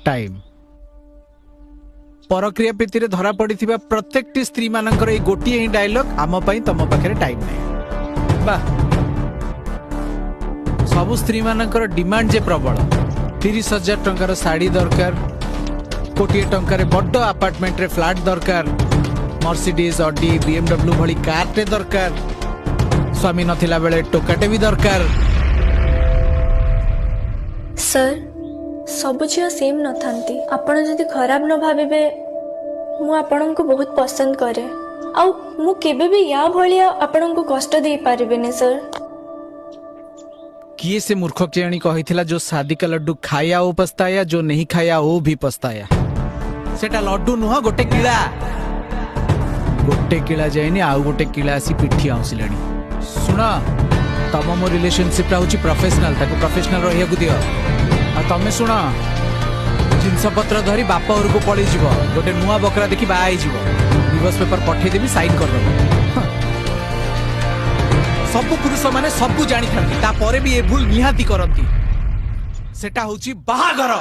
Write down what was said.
time परक्रिया प्रीति रे धरा पड़ी प्रत्येक स्त्री मानकर ये गोटे ही डायलॉग आम तम पाखे टाइम नहीं बा सबु स्त्री मानकर डिमांड जे प्रबल 30,000 टंकार साड़ी दरकार कोटी टंकार बड़ अपार्टमेंट रे फ्लैट दरकार मर्सिडीज ऑडी बीएमडब्ल्यू भली कार टे दरकार स्वामी नथिला बेले टोकाटे भी दरकार सर सब झील सेम न थांती आपण जदि खराब न भाविबे मु आपण को बहुत पसंद करे आउ मु केबे भी या भलिया आपण को कष्ट दे पारिबेनी सर किए से मूर्ख केणी कहिथिला जो शादी का लड्डू खाया ओ पछताया जो नहीं खाया ओ भी पछताया सेटा लड्डू नुह गोटे किला जाइनी आउ गोटे किला आसी पिठी आउसिलानी सुन तम मो रिलेशनशिप होची प्रोफेशनल ताको प्रोफेशनल रहिया को दियो आ तमे सुन जिनस पत्र धरी बापा घर को पळी जीवो गोटे नुआ बकरा देखि बाई जीवो डिवोर्स पेपर पठे देबी साइन कर दो सब पुरुष माने सब जानी थांती तापरे भी ए भूल निहाती करंती सेटा होची बाहागर